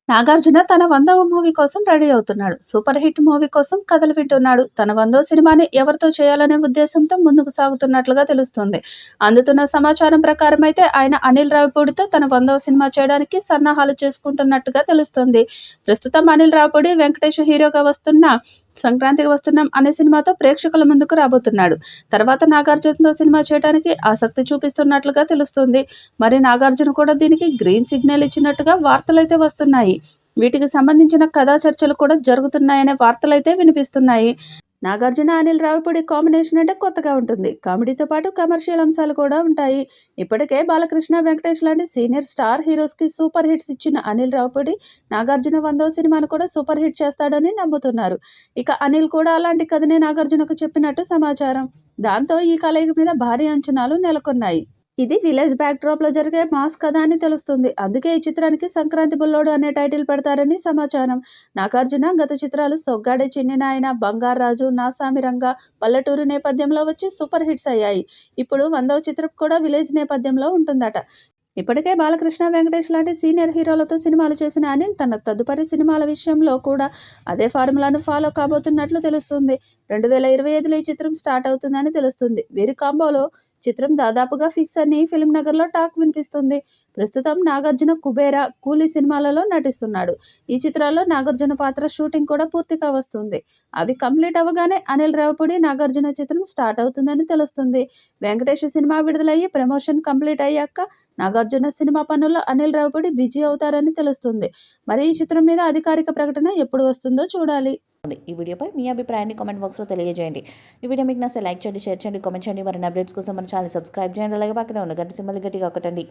నాగార్జున తన 100వ మూవీ కోసం రెడీ అవుతున్నాడు. సూపర్ హిట్ మూవీ కోసం కథలు వింటున్నాడు. తన 100వ సినిమాని ఎవరితో చేయాలనే ఉద్దేశంతో ముందుకు సాగుతున్నట్లుగా తెలుస్తుంది. అందుతున్న సమాచారం ప్రకారం అయితే ఆయన అనిల్ రావిపూడితో తన 100వ సినిమా చేయడానికి సన్నాహాలు చేసుకుంటున్నట్టుగా తెలుస్తుంది. ప్రస్తుతం అనిల్ రావిపూడి వెంకటేష్ హీరోగా వస్తున్న సంక్రాంతికి వస్తున్నాం అనే సినిమాతో ప్రేక్షకుల ముందుకు రాబోతున్నాడు. తర్వాత నాగార్జునతో సినిమా చేయడానికి ఆసక్తి చూపిస్తున్నట్లుగా తెలుస్తుంది. మరి నాగార్జున కూడా దీనికి గ్రీన్ సిగ్నల్ ఇచ్చినట్టుగా వార్తలైతే వస్తున్నాయి. వీటికి సంబంధించిన కథా చర్చలు కూడా జరుగుతున్నాయనే వార్తలైతే వినిపిస్తున్నాయి. నాగార్జున, అనిల్ రావిపూడి కాంబినేషన్ అంటే కొత్తగా ఉంటుంది. కామెడీతో పాటు కమర్షియల్ అంశాలు కూడా ఉంటాయి. ఇప్పటికే బాలకృష్ణ, వెంకటేష్ లాంటి సీనియర్ స్టార్ హీరోస్కి సూపర్ హిట్స్ ఇచ్చిన అనిల్ రావిపూడి నాగార్జున 100వ సినిమాను కూడా సూపర్ హిట్ చేస్తాడని నమ్ముతున్నారు. ఇక అనిల్ కూడా అలాంటి కథనే నాగార్జునకు చెప్పినట్టు సమాచారం. దాంతో ఈ కలయిక మీద భారీ అంచనాలు నెలకొన్నాయి. ఇది విలేజ్ బ్యాక్‌డ్రాప్‌లో జరిగే మాస్ కథ అని తెలుస్తుంది. అందుకే ఈ చిత్రానికి 'సంక్రాంతి బుల్లోడు' అనే టైటిల్ పెడతారని సమాచారం. నాగార్జున గత చిత్రాలు 'సొగ్గాడే చిన్ని నాయన', 'బంగార్రాజు', 'నా సామి రంగా', 'పల్లెటూరు' నేపథ్యంలో వచ్చి సూపర్ హిట్స్ అయ్యాయి. ఇప్పుడు 100వ చిత్రం కూడా విలేజ్ నేపథ్యంలో ఉంటుందట. ఇప్పటికే బాలకృష్ణ, వెంకటేష్ లాంటి సీనియర్ హీరోలతో సినిమాలు చేసిన అనిల్ తన తదుపరి సినిమాల విషయంలో కూడా అదే ఫార్ములాను ఫాలో కాబోతున్నట్లు తెలుస్తుంది. 2025లో ఈ చిత్రం స్టార్ట్ అవుతుందని తెలుస్తుంది. వీరి కాంబోలో చిత్రం దాదాపుగా ఫిక్స్ అని ఫిల్మ్ నగర్లో టాక్ వినిపిస్తుంది. ప్రస్తుతం నాగార్జున 'కుబేర', 'కూలీ' సినిమాలలో నటిస్తున్నాడు. ఈ చిత్రాల్లో నాగార్జున పాత్ర షూటింగ్ కూడా పూర్తిగా వస్తుంది. అవి కంప్లీట్ అవ్వగానే అనిల్ రావిపూడి, నాగార్జున చిత్రం స్టార్ట్ అవుతుందని తెలుస్తుంది. వెంకటేష్ సినిమా విడుదలయ్యి ప్రమోషన్ కంప్లీట్ అయ్యాక నాగార్జున సినిమా పనుల్లో అనిల్ రావిపూడి బిజీ అవుతారని తెలుస్తుంది. మరి ఈ చిత్రం మీద అధికారిక ప్రకటన ఎప్పుడు వస్తుందో చూడాలి. ఈ వీడియోపై మీ అభిప్రాయాన్ని కామెంట్ బాక్స్లో తెలియజేయండి. ఈ వీడియో మీకు నచ్చితే లైక్ చేయండి, షేర్ చేయండి, కామెంట్ చేయండి. మరిన్ని అప్డేట్స్ కోసం మన ఛానల్ సబ్స్క్రైబ్ చేయండి. అలాగే పక్కన ఉన్న గంట సింబల్ గట్టిగా కొట్టండి.